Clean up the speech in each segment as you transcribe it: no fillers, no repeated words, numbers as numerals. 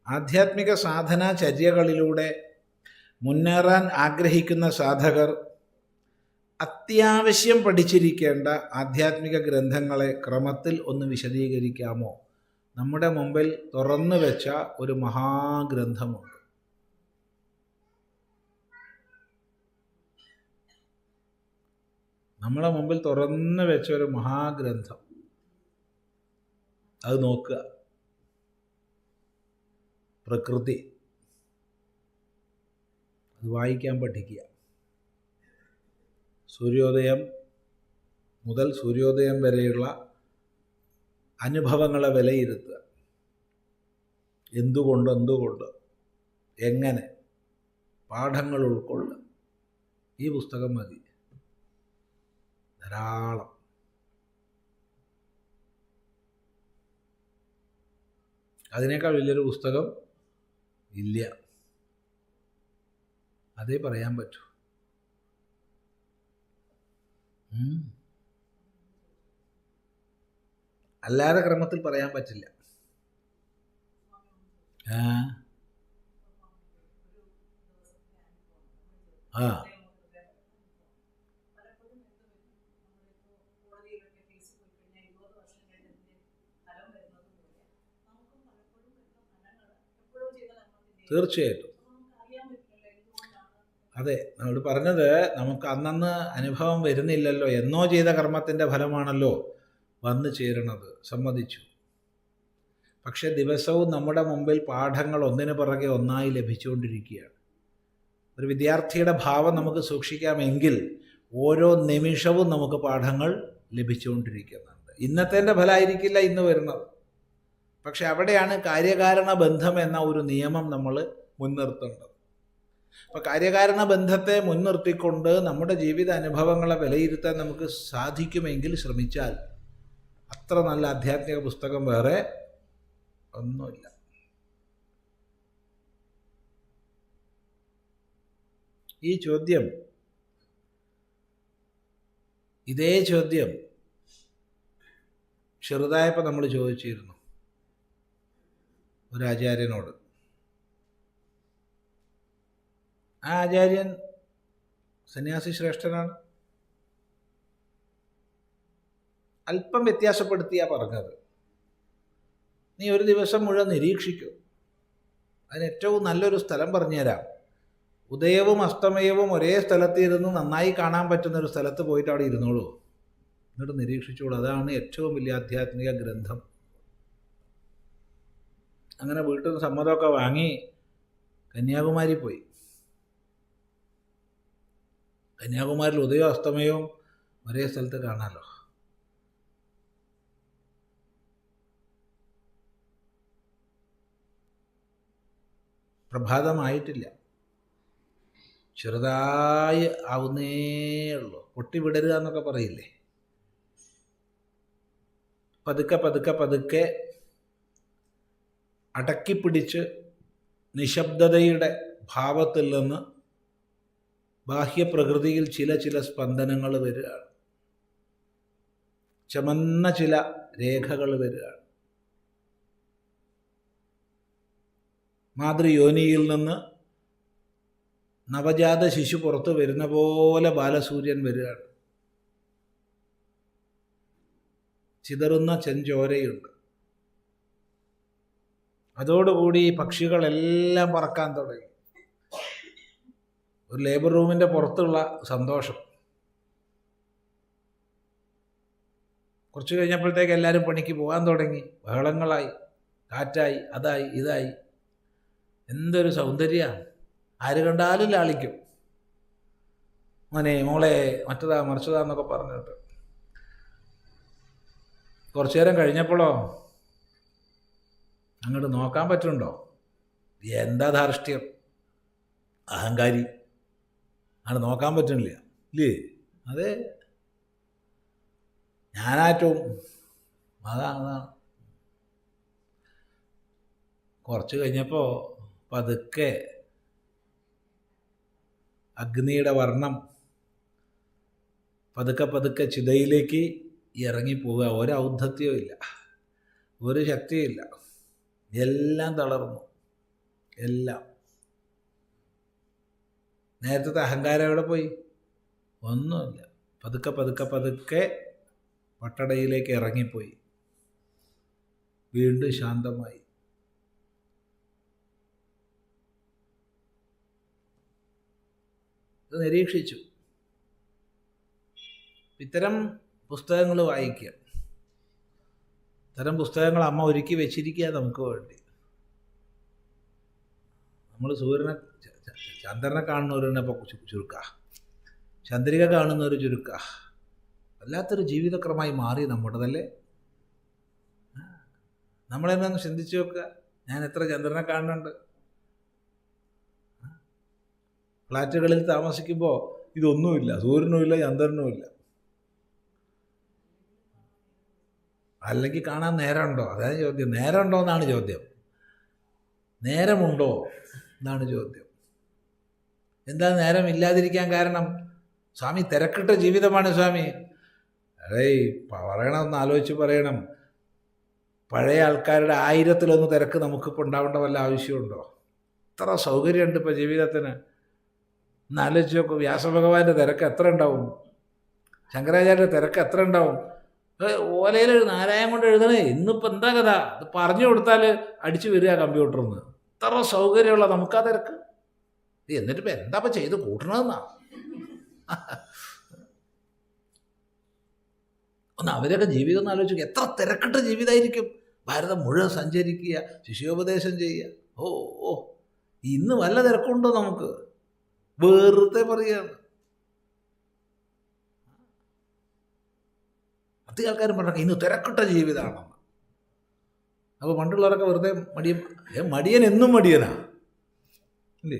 ആധ്യാത്മിക സാധനാചര്യകളിലൂടെ മുന്നേറാൻ ആഗ്രഹിക്കുന്ന സാധകർ അത്യാവശ്യം പഠിച്ചിരിക്കേണ്ട ആധ്യാത്മിക ഗ്രന്ഥങ്ങളെ ക്രമത്തിൽ ഒന്ന് വിശദീകരിക്കാമോ? നമ്മുടെ മുമ്പിൽ തുറന്നു വെച്ച ഒരു മഹാഗ്രന്ഥമുണ്ട്. നമ്മളെ മുമ്പിൽ തുറന്നു വെച്ച ഒരു മഹാഗ്രന്ഥം, അത് നോക്കുക. പ്രകൃതി. അത് വായിക്കാൻ പഠിക്കുക. സൂര്യോദയം മുതൽ സൂര്യോദയം വരെയുള്ള അനുഭവങ്ങളെ വിലയിരുത്തുക. എന്തുകൊണ്ട് എങ്ങനെ പാഠങ്ങൾ ഉൾക്കൊള്ളുക. ഈ പുസ്തകം മതി, ധാരാളം. അതിനേക്കാൾ വലിയൊരു പുസ്തകം ഇല്ല, അതേ പറയാൻ പറ്റൂ. അല്ലാതെ ക്രമത്തിൽ പറയാൻ പറ്റില്ല. ആ തീർച്ചയായിട്ടും. അതെ, നമ്മൾ പറഞ്ഞത് നമുക്ക് അന്നന്ന് അനുഭവം വരുന്നില്ലല്ലോ, എന്നോ ചെയ്ത കർമ്മത്തിൻ്റെ ഫലമാണല്ലോ വന്നു ചേരണത്, സമ്മതിച്ചു. പക്ഷെ ദിവസവും നമ്മുടെ മുമ്പിൽ പാഠങ്ങൾ ഒന്നിനു പുറകെ ഒന്നായി ലഭിച്ചുകൊണ്ടിരിക്കുകയാണ്. ഒരു വിദ്യാർത്ഥിയുടെ ഭാവം നമുക്ക് സൂക്ഷിക്കാമെങ്കിൽ ഓരോ നിമിഷവും നമുക്ക് പാഠങ്ങൾ ലഭിച്ചുകൊണ്ടിരിക്കുന്നുണ്ട്. ഇന്നത്തേൻ്റെ ഫലമായിരിക്കില്ല ഇന്ന് വരുന്നത്. പക്ഷെ അവിടെയാണ് കാര്യകാരണ ബന്ധം എന്ന ഒരു നിയമം നമ്മൾ മുൻനിർത്തേണ്ടത്. അപ്പോൾ കാര്യകാരണ ബന്ധത്തെ മുൻനിർത്തിക്കൊണ്ട് നമ്മുടെ ജീവിത അനുഭവങ്ങളെ വിലയിരുത്താൻ നമുക്ക് സാധിക്കുമെങ്കിൽ ശ്രമിച്ചാൽ അത്ര നല്ല ആധ്യാത്മിക പുസ്തകം വേറെ ഒന്നുമില്ല. ഈ ചോദ്യം, ഇതേ ചോദ്യം ചെറുതായപ്പോൾ നമ്മൾ ചോദിച്ചിരുന്നു ഒരു ആചാര്യനോട്. ആ ആചാര്യൻ സന്യാസി ശ്രേഷ്ഠനാണ്. അല്പം വ്യത്യാസപ്പെടുത്തിയാ പറഞ്ഞത്. നീ ഒരു ദിവസം മുഴുവൻ നിരീക്ഷിക്കൂ. അതിന് ഏറ്റവും നല്ലൊരു സ്ഥലം പറഞ്ഞുതരാം. ഉദയവും അസ്തമയവും ഒരേ സ്ഥലത്തിരുന്ന് നന്നായി കാണാൻ പറ്റുന്നൊരു സ്ഥലത്ത് പോയിട്ട് അവിടെ ഇരുന്നോളൂ, എന്നിട്ട് നിരീക്ഷിച്ചോളൂ. അതാണ് ഏറ്റവും വലിയ ആധ്യാത്മിക ഗ്രന്ഥം. അങ്ങനെ വീട്ടിൽ നിന്ന് സമ്മതമൊക്കെ വാങ്ങി കന്യാകുമാരി പോയി. കന്യാകുമാരിയിൽ ഉദയവും അസ്തമയവും ഒരേ സ്ഥലത്ത് കാണാമല്ലോ. പ്രഭാതമായിട്ടില്ല, ചെറുതായി ആവുന്നേ ഉള്ളൂ. പൊട്ടി വിടരുക എന്നൊക്കെ പറയില്ലേ. പതുക്കെ പതുക്കെ പതുക്കെ അടക്കിപ്പിടിച്ച് നിശബ്ദതയുടെ ഭാവത്തിൽ നിന്ന് ബാഹ്യപ്രകൃതിയിൽ ചില സ്പന്ദനങ്ങൾ വരികയാണ്. ചമന്ന ചില രേഖകൾ വരികയാണ്. മാതൃയോനിയിൽ നിന്ന് നവജാത ശിശു പുറത്ത് വരുന്ന പോലെ ബാലസൂര്യൻ വരികയാണ്. ചിതറുന്ന ചെഞ്ചോരയുണ്ട്. അതോടുകൂടി ഈ പക്ഷികളെല്ലാം പറക്കാൻ തുടങ്ങി. ഒരു ലേബർ റൂമിൻ്റെ പുറത്തുള്ള സന്തോഷം. കുറച്ച് കഴിഞ്ഞപ്പോഴത്തേക്ക് എല്ലാവരും പണിക്ക് പോകാൻ തുടങ്ങി. ബഹളങ്ങളായി, കാറ്റായി, അതായി ഇതായി. എന്തൊരു സൗന്ദര്യമാണ്! ആര് കണ്ടാലും ലാളിക്കും. മോനെ, മോളെ, മറ്റതാ മറിച്ചതാ എന്നൊക്കെ പറഞ്ഞിട്ട്. കുറച്ചു നേരം കഴിഞ്ഞപ്പോഴോ അങ്ങോട്ട് നോക്കാൻ പറ്റുന്നുണ്ടോ? എന്താ ധാർഷ്ട്യം, അഹങ്കാരി, അങ്ങോട്ട് നോക്കാൻ പറ്റുന്നില്ല ഇല്ലേ? അതെ, ഞാനാറ്റവും അതാണ്. കുറച്ച് കഴിഞ്ഞപ്പോൾ പതുക്കെ അഗ്നിയുടെ വർണ്ണം പതുക്കെ പതുക്കെ ചിതയിലേക്ക് ഇറങ്ങിപ്പോവുക. ഒരൗദ്ധത്യവും ഇല്ല, ഒരു ശക്തിയില്ല, എല്ലാം തളർന്നു. എല്ലാം. നേരത്തെ അഹങ്കാരം എവിടെ പോയി? ഒന്നുമില്ല. പതുക്കെ പതുക്കെ പതുക്കെ പട്ടടയിലേക്ക് ഇറങ്ങിപ്പോയി. വീണ്ടും ശാന്തമായി. ഇത് നിരീക്ഷിച്ചു. ഇത്തരം പുസ്തകങ്ങൾ വായിക്കുക. ഇത്തരം പുസ്തകങ്ങൾ അമ്മ ഒരുക്കി വെച്ചിരിക്കുക നമുക്ക് വേണ്ടി. നമ്മൾ സൂര്യനെ ചന്ദ്രനെ കാണുന്നവരെന്നെ ചുരുക്ക, ചന്ദ്രിക കാണുന്നവർ ചുരുക്ക. വല്ലാത്തൊരു ജീവിതക്രമമായി മാറി നമ്മുടേതല്ലേ. നമ്മളെന്നെ ഒന്ന് ചിന്തിച്ചു നോക്കുക. ഞാൻ എത്ര ചന്ദ്രനെ കാണുന്നുണ്ട്. ഫ്ലാറ്റുകളിൽ താമസിക്കുമ്പോൾ ഇതൊന്നുമില്ല, സൂര്യനുമില്ല, ചന്ദ്രനുമില്ല. അല്ലെങ്കിൽ കാണാൻ നേരമുണ്ടോ? അതാണ് ചോദ്യം. നേരമുണ്ടോ എന്നാണ് ചോദ്യം. നേരമുണ്ടോ എന്നാണ് ചോദ്യം. എന്താ നേരം ഇല്ലാതിരിക്കാൻ കാരണം? സ്വാമി തിരക്കിട്ട ജീവിതമാണ് സ്വാമി. പറയണമെന്ന് ആലോചിച്ച് പറയണം. പഴയ ആൾക്കാരുടെ 1000-ലൊന്ന് തിരക്ക് നമുക്കിപ്പോൾ ഉണ്ടാവേണ്ട വല്ല ആവശ്യമുണ്ടോ? എത്ര സൗകര്യമുണ്ട് ഇപ്പോൾ ജീവിതത്തിന്. ഒന്ന് ആലോചിച്ച് നോക്കും. വ്യാസഭഗവാന്റെ തിരക്ക് എത്ര ഉണ്ടാവും? ശങ്കരാചാര്യൻ്റെ തിരക്ക് എത്ര ഉണ്ടാവും? ഓലയിൽ നാരായം കൊണ്ട് എഴുതണേ. ഇന്നിപ്പോൾ എന്താ കഥ? ഇത് പറഞ്ഞു കൊടുത്താൽ അടിച്ചു വരിക കമ്പ്യൂട്ടറിൽ നിന്ന്. എത്ര സൗകര്യമുള്ള നമുക്കാ തിരക്ക്. എന്നിട്ടിപ്പോൾ എന്താ ഇപ്പം ചെയ്ത് കൂട്ടണമെന്നാ? ഒന്ന് അവരൊക്കെ ജീവിതം ഒന്ന് ആലോചിക്കുക. എത്ര തിരക്കിട്ട ജീവിതമായിരിക്കും. ഭാരതം മുഴുവൻ സഞ്ചരിക്കുക, ശിഷ്യോപദേശം ചെയ്യുക. ഓ ഓ ഇന്ന് വല്ല തിരക്കുണ്ടോ നമുക്ക്? വെറുതെ പറയുകയാണ്. അധികം ആൾക്കാരും പറഞ്ഞ ഇന്ന് തിരക്കിട്ട ജീവിതമാണെന്ന്. അപ്പോൾ പണ്ടുള്ളവരൊക്കെ വെറുതെ മടിയൻ എന്നും മടിയനാ അല്ലേ?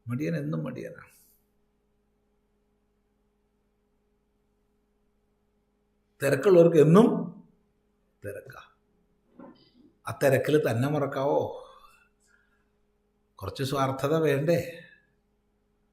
മടിയൻ എന്നും മടിയനാ. തിരക്കുള്ളവർക്ക് എന്നും തിരക്കാ. ആ തിരക്കിൽ തന്നെ മറക്കാവോ? കുറച്ച് സ്വാർത്ഥത വേണ്ടേ?